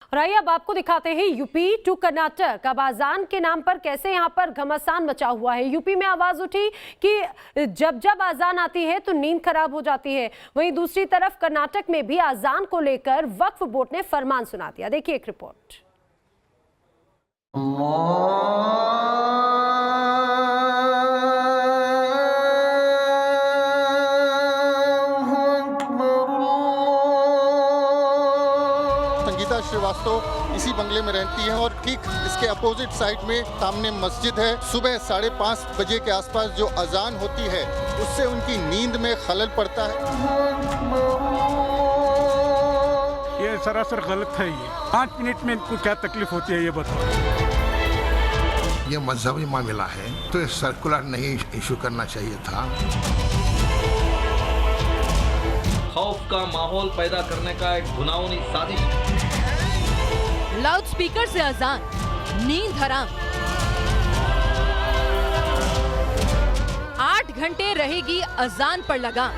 और आइए अब आपको दिखाते हैं यूपी टू कर्नाटक। अब आजान के नाम पर कैसे यहाँ पर घमासान मचा हुआ है। यूपी में आवाज उठी कि जब जब आजान आती है तो नींद खराब हो जाती है। वहीं दूसरी तरफ कर्नाटक में भी आजान को लेकर वक्फ बोर्ड ने फरमान सुना दिया। देखिए एक रिपोर्ट। संगीता श्रीवास्तव इसी बंगले में रहती है और ठीक इसके अपोजिट साइड में सामने मस्जिद है। सुबह 5:30 बजे के आसपास जो अजान होती है उससे उनकी नींद में खलल पड़ता है। ये सरासर गलत है। ये 5 मिनट में इनको क्या तकलीफ होती है ये बताओ। ये मजहबी मामला है तो सर्कुलर नहीं इशू करना चाहिए था। खौफ का माहौल पैदा करने का एक घिनौनी साजिश। लाउड स्पीकर से अजान, नींद हराम। 8 घंटे रहेगी अजान पर लगाम।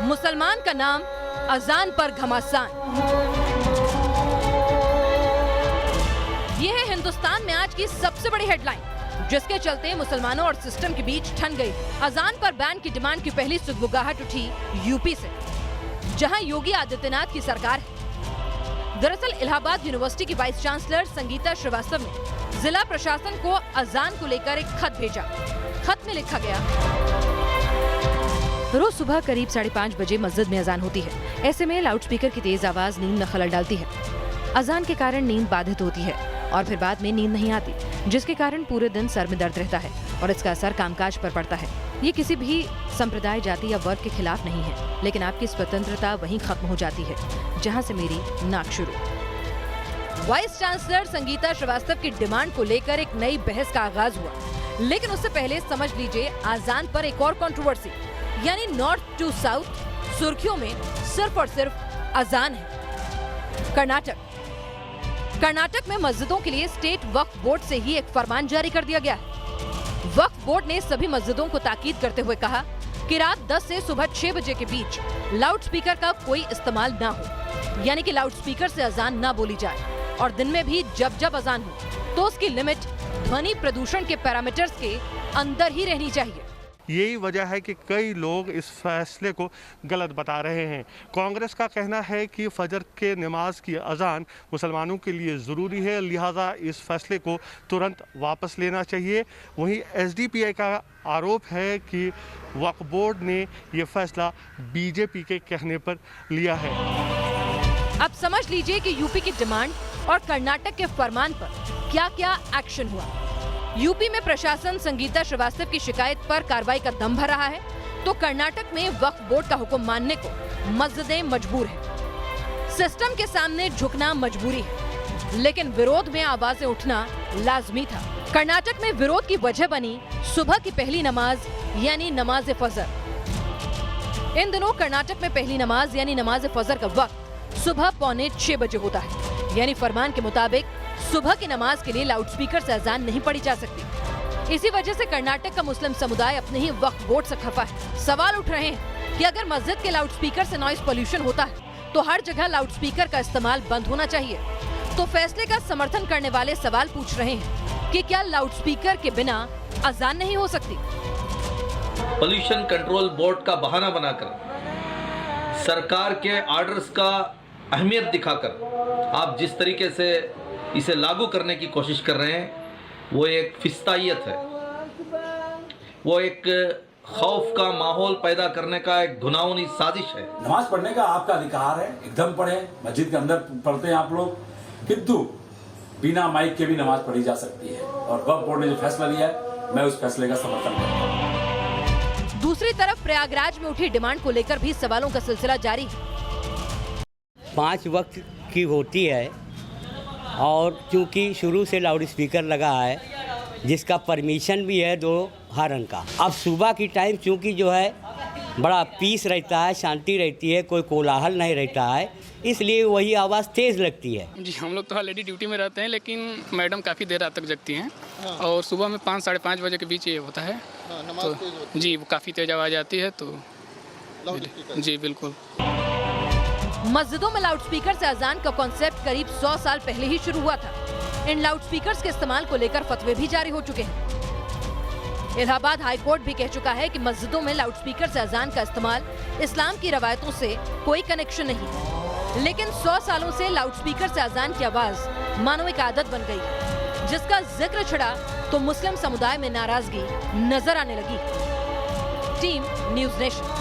मुसलमान का नाम, अजान पर घमासान। यह है हिंदुस्तान में आज की सबसे बड़ी हेडलाइन, जिसके चलते मुसलमानों और सिस्टम के बीच ठन गई। अजान पर बैन की डिमांड की पहली सुगबुगाहट उठी यूपी से, जहां योगी आदित्यनाथ की सरकार है। दरअसल इलाहाबाद यूनिवर्सिटी की वाइस चांसलर संगीता श्रीवास्तव ने जिला प्रशासन को अजान को लेकर एक खत भेजा। खत में लिखा गया, रोज सुबह करीब 5:30 बजे मस्जिद में अजान होती है। ऐसे में लाउडस्पीकर की तेज आवाज नींद में खलल डालती है। अजान के कारण नींद बाधित होती है और फिर बाद में नींद नहीं आती, जिसके कारण पूरे दिन सर में दर्द रहता है और इसका असर कामकाज पर पड़ता है। ये किसी भी संप्रदाय, जाति या वर्ग के खिलाफ नहीं है, लेकिन आपकी स्वतंत्रता वहीं खत्म हो जाती है जहां से मेरी नाक शुरू। वाइस चांसलर संगीता श्रीवास्तव की डिमांड को लेकर एक नई बहस का आगाज हुआ, लेकिन उससे पहले समझ लीजिए आजान पर एक और कंट्रोवर्सी, यानी नॉर्थ टू साउथ सुर्खियों में सिर्फ और सिर्फ अजान है। कर्नाटक में मस्जिदों के लिए स्टेट वक्फ बोर्ड से ही एक फरमान जारी कर दिया गया है। वक्फ बोर्ड ने सभी मस्जिदों को ताकीद करते हुए कहा कि रात 10 से सुबह 6 बजे के बीच लाउडस्पीकर का कोई इस्तेमाल ना हो, यानी कि लाउडस्पीकर से अजान ना बोली जाए। और दिन में भी जब जब अजान हो तो उसकी लिमिट ध्वनि प्रदूषण के पैरामीटर्स के अंदर ही रहनी चाहिए। यही वजह है कि कई लोग इस फैसले को गलत बता रहे हैं। कांग्रेस का कहना है कि फजर के नमाज की अजान मुसलमानों के लिए ज़रूरी है, लिहाजा इस फैसले को तुरंत वापस लेना चाहिए। वहीं एसडीपीआई का आरोप है कि वक्फ बोर्ड ने ये फैसला बीजेपी के कहने पर लिया है। अब समझ लीजिए कि यूपी की डिमांड और कर्नाटक के फरमान पर क्या क्या एक्शन हुआ। यूपी में प्रशासन संगीता श्रीवास्तव की शिकायत पर कार्रवाई का दम भर रहा है, तो कर्नाटक में वक्फ बोर्ड का हुक्म मानने को मस्जिदें मजबूर हैं। सिस्टम के सामने झुकना मजबूरी है, लेकिन विरोध में आवाजें उठना लाजमी था। कर्नाटक में विरोध की वजह बनी सुबह की पहली नमाज, यानी नमाज फजर। इन दिनों कर्नाटक में पहली नमाज यानी नमाज फजर का वक्त सुबह 5:45 बजे होता है, यानी फरमान के मुताबिक सुबह की नमाज के लिए लाउडस्पीकर से अजान नहीं पढ़ी जा सकती। इसी वजह से कर्नाटक का मुस्लिम समुदाय अपने ही वक्फ बोर्ड से खफा है। सवाल उठ रहे हैं कि अगर मस्जिद के लाउडस्पीकर से नॉइज पोल्यूशन होता है तो हर जगह लाउडस्पीकर का इस्तेमाल बंद होना चाहिए। तो फैसले का समर्थन करने वाले सवाल पूछ रहे हैं कि क्या लाउडस्पीकर के बिना अजान नहीं हो सकती। पोल्यूशन कंट्रोल बोर्ड का बहाना बनाकर, सरकार के ऑर्डर्स का अहमियत दिखाकर आप जिस तरीके से इसे लागू करने की कोशिश कर रहे हैं, वो एक फिस्तायत है, वो एक खौफ का माहौल पैदा करने का एक घिनौनी साजिश है। नमाज पढ़ने का आपका अधिकार है, एकदम पढ़े, मस्जिद के अंदर पढ़ते हैं आप लोग, किंतु बिना माइक के भी नमाज पढ़ी जा सकती है। और वक्फ बोर्ड ने जो फैसला लिया है, मैं उस फैसले का समर्थन करता हूँ। दूसरी तरफ प्रयागराज में उठी डिमांड को लेकर भी सवालों का सिलसिला जारी है। 5 वक्त की होती है और क्योंकि शुरू से लाउड स्पीकर लगा है, जिसका परमिशन भी है 2 हॉर्न का। अब सुबह की टाइम चूँकि जो है बड़ा पीस रहता है, शांति रहती है, कोई कोलाहल नहीं रहता है, इसलिए वही आवाज़ तेज़ लगती है। जी, हम लोग तो ऑलरेडी ड्यूटी में रहते हैं, लेकिन मैडम काफ़ी देर रात तक जगती हैं। और सुबह में 5 साढ़े 5 बजे के बीच ये होता है। तो जी, वो काफ़ी तेज़ आवाज़ आती है, तो जी बिल्कुल। मस्जिदों में लाउडस्पीकर से अजान का कॉन्सेप्ट करीब 100 साल पहले ही शुरू हुआ था। इन लाउडस्पीकर्स के इस्तेमाल को लेकर फतवे भी जारी हो चुके हैं। इलाहाबाद हाई कोर्ट भी कह चुका है कि मस्जिदों में लाउडस्पीकर से अजान का इस्तेमाल इस्लाम की रवायतों से कोई कनेक्शन नहीं है, लेकिन 100 सालों से लाउडस्पीकर से अजान की आवाज मानो एक आदत बन गई है, जिसका जिक्र छिड़ा तो मुस्लिम समुदाय में नाराजगी नजर आने लगी। Team news nation.